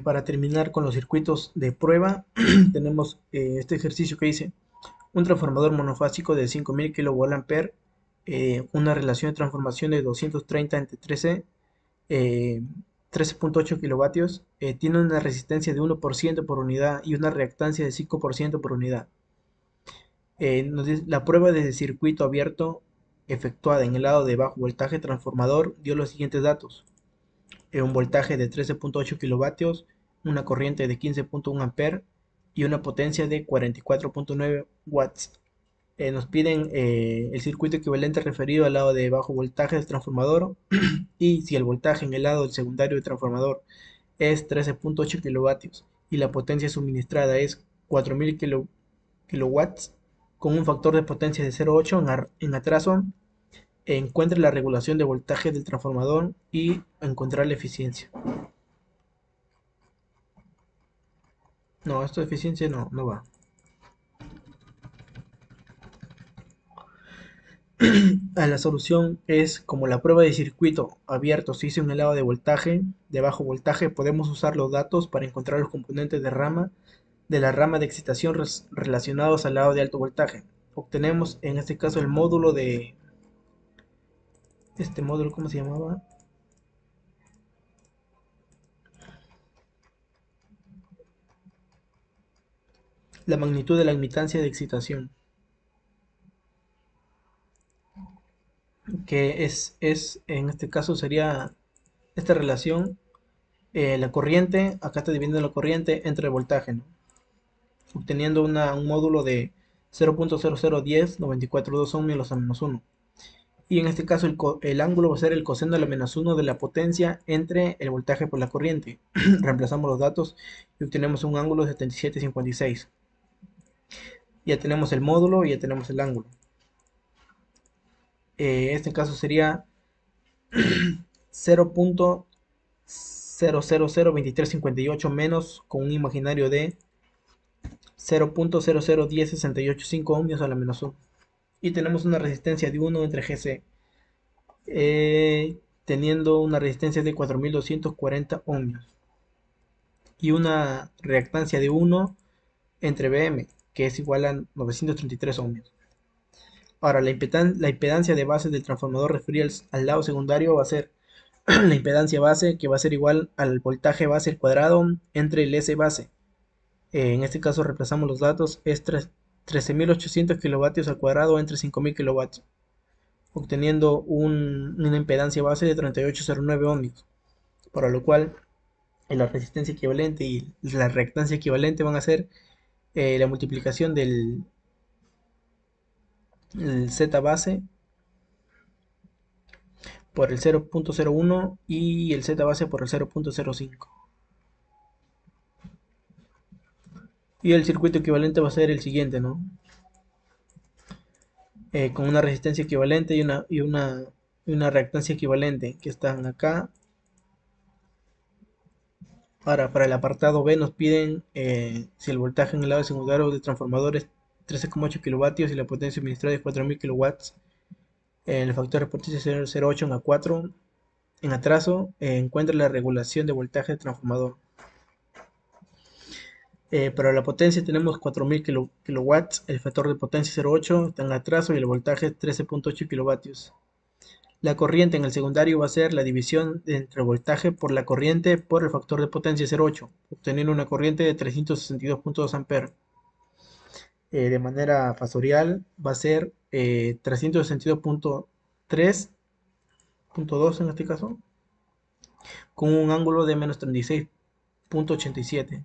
Para terminar con los circuitos de prueba, tenemos este ejercicio que dice un transformador monofásico de 5000 kVA, una relación de transformación de 230 entre 13, eh, 13.8 kilovatios, tiene una resistencia de 1% por unidad y una reactancia de 5% por unidad. La prueba de circuito abierto efectuada en el lado de bajo voltaje transformador dio los siguientes datos: un voltaje de 13.8 kilovatios, una corriente de 15.1 amperes y una potencia de 44.9 watts. Nos piden el circuito equivalente referido al lado de bajo voltaje del transformador y si el voltaje en el lado del secundario del transformador es 13.8 kilovatios y la potencia suministrada es 4000 kilowatts con un factor de potencia de 0.8 en atraso, encuentre la regulación de voltaje del transformador y encontrar la eficiencia. No, esto de eficiencia no va. La solución es, como la prueba de circuito abierto se hizo en el lado de voltaje, de bajo voltaje, podemos usar los datos para encontrar los componentes de la rama de excitación relacionados al lado de alto voltaje. Obtenemos en este caso el módulo de este módulo, ¿cómo se llamaba? La magnitud de la admitancia de excitación, que es en este caso sería esta relación, la corriente, acá está dividiendo la corriente entre el voltaje, ¿no? Obteniendo un módulo de 0.001094.2 ohmios a menos 1. Y en este caso el ángulo va a ser el coseno de la menos 1 de la potencia entre el voltaje por la corriente. Reemplazamos los datos y obtenemos un ángulo de 77,56. Ya tenemos el módulo y ya tenemos el ángulo. Este caso sería 0.0002358 menos con un imaginario de 0.0010685 ohmios a la menos 1. Y tenemos una resistencia de 1 entre GC, teniendo una resistencia de 4240 ohmios y una reactancia de 1 entre Bm, que es igual a 933 ohmios. Ahora, la impedancia de base del transformador referido al lado secundario va a ser la impedancia base, que va a ser igual al voltaje base al cuadrado entre el S base. En este caso reemplazamos los datos, es 13.800 kilovatios al cuadrado entre 5000 kilovatios, obteniendo una impedancia base de 3809 ohmios, para lo cual la resistencia equivalente y la reactancia equivalente van a ser la multiplicación del Z base por el 0.01 y el Z base por el 0.05. Y el circuito equivalente va a ser el siguiente, ¿no? Con una resistencia equivalente y una reactancia equivalente que están acá. Ahora, para el apartado B nos piden si el voltaje en el lado secundario del transformador es 13,8 kilovatios y la potencia suministrada es 4000 kilowatts. El factor de potencia es 0.08 en A4. En atraso, encuentra la regulación de voltaje del transformador. Para la potencia tenemos 4000 kilowatts, el factor de potencia 0.8 está en atraso y el voltaje es 13.8 kilovatios. La corriente en el secundario va a ser la división entre el voltaje por la corriente por el factor de potencia 0.8, obteniendo una corriente de 362.2 amperes. De manera fasorial va a ser 362.3.2 en este caso, con un ángulo de menos 36.87.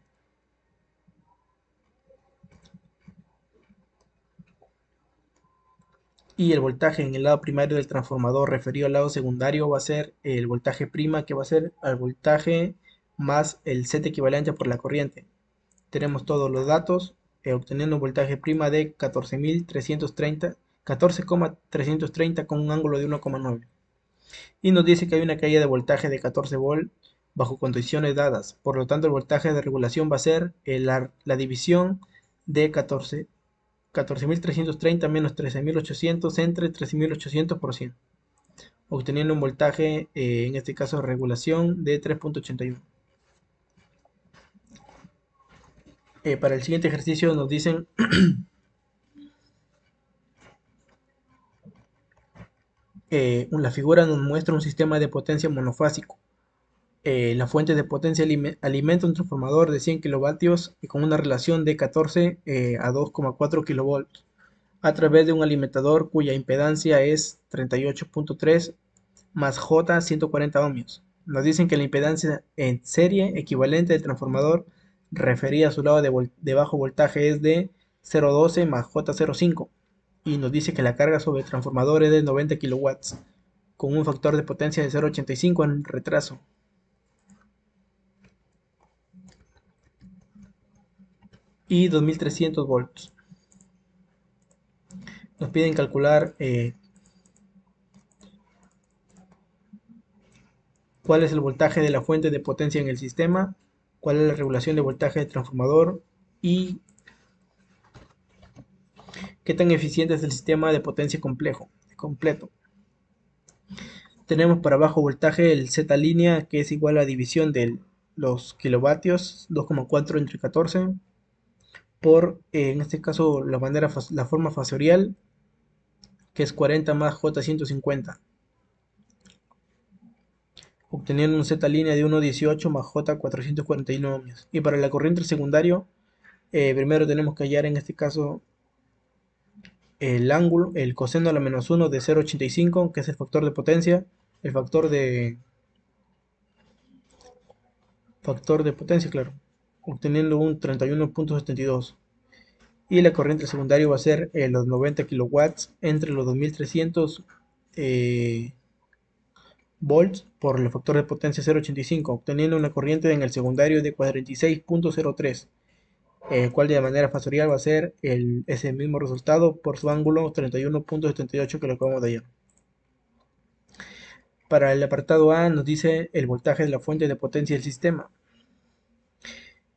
Y el voltaje en el lado primario del transformador referido al lado secundario va a ser el voltaje prima, que va a ser al voltaje más el Z equivalente por la corriente. Tenemos todos los datos, obteniendo un voltaje prima de 14,330 con un ángulo de 1,9. Y nos dice que hay una caída de voltaje de 14 volt bajo condiciones dadas. Por lo tanto, el voltaje de regulación va a ser la división de 14.330 menos 13.800 entre 13.800 por 100, obteniendo un voltaje, en este caso de regulación, de 3.81. Para el siguiente ejercicio nos dicen la figura nos muestra un sistema de potencia monofásico. La fuente de potencia alimenta un transformador de 100 kilovatios y con una relación de 14 a 2,4 kilovolts a través de un alimentador cuya impedancia es 38,3 más J 140 ohmios. Nos dicen que la impedancia en serie equivalente del transformador referida a su lado de bajo voltaje es de 0,12 más J 0,5 y nos dice que la carga sobre el transformador es de 90 kilowatts con un factor de potencia de 0,85 en retraso y 2300 volts. Nos piden calcular cuál es el voltaje de la fuente de potencia en el sistema, cuál es la regulación de voltaje del transformador y qué tan eficiente es el sistema de potencia completo. Tenemos para bajo voltaje el Z línea, que es igual a división de los kilovatios, 2,4 entre 14, por, en este caso, la forma fasorial, que es 40 más J 150, obteniendo un Z línea de 1,18 más J 441 ohmios. Y para la corriente secundario, primero tenemos que hallar en este caso el ángulo, el coseno a la menos 1 de 0,85, que es el factor de potencia, el factor de potencia, claro, obteniendo un 31,72. Y la corriente secundaria va a ser los 90 kilowatts entre los 2300 eh, volts por el factor de potencia 0,85, obteniendo una corriente en el secundario de 46,03, el cual de manera fasorial va a ser ese mismo resultado por su ángulo 31,78 que lo acabamos de hallar. Para el apartado A nos dice el voltaje de la fuente de potencia del sistema.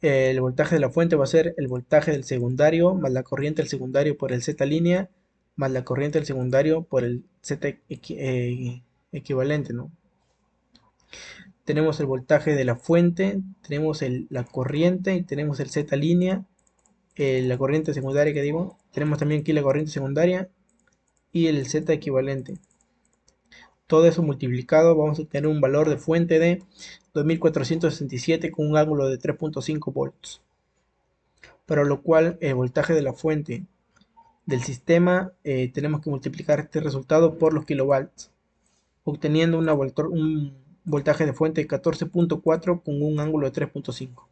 El voltaje de la fuente va a ser el voltaje del secundario más la corriente del secundario por el Z línea más la corriente del secundario por el Z equivalente, ¿no? Tenemos el voltaje de la fuente, tenemos la corriente y tenemos el Z línea, la corriente secundaria que digo, tenemos también aquí la corriente secundaria y el Z equivalente. Todo eso multiplicado vamos a tener un valor de fuente de 2467 con un ángulo de 3,5 volts. Para lo cual el voltaje de la fuente del sistema tenemos que multiplicar este resultado por los kilovolts, obteniendo un voltaje de fuente de 14,4 con un ángulo de 3,5.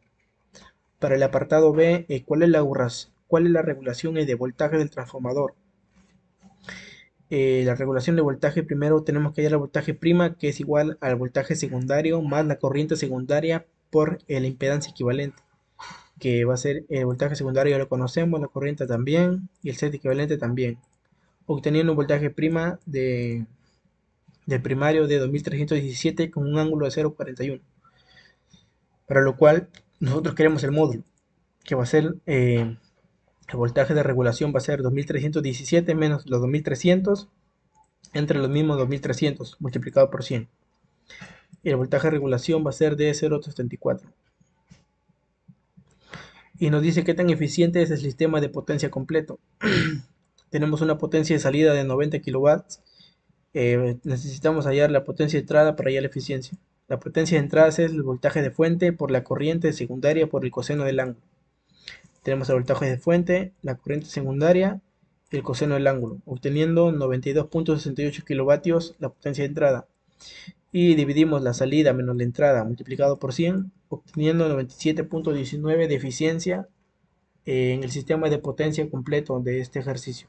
Para el apartado B, ¿cuál es la regulación de voltaje del transformador? La regulación de voltaje, primero tenemos que hallar el voltaje prima, que es igual al voltaje secundario más la corriente secundaria por la impedancia equivalente, que va a ser el voltaje secundario, ya lo conocemos, la corriente también y el Z equivalente también, obteniendo un voltaje prima del primario de 2317 con un ángulo de 0,41, para lo cual nosotros queremos el módulo, que va a ser el voltaje de regulación va a ser 2317 menos los 2300 entre los mismos 2300 multiplicado por 100. Y el voltaje de regulación va a ser de 0,74. Y nos dice qué tan eficiente es el sistema de potencia completo. Tenemos una potencia de salida de 90 kilowatts. Necesitamos hallar la potencia de entrada para hallar la eficiencia. La potencia de entrada es el voltaje de fuente por la corriente secundaria por el coseno del ángulo. Tenemos el voltaje de fuente, la corriente secundaria y el coseno del ángulo, obteniendo 92,68 kilovatios la potencia de entrada. Y dividimos la salida menos la entrada multiplicado por 100, obteniendo 97,19 de eficiencia en el sistema de potencia completo de este ejercicio.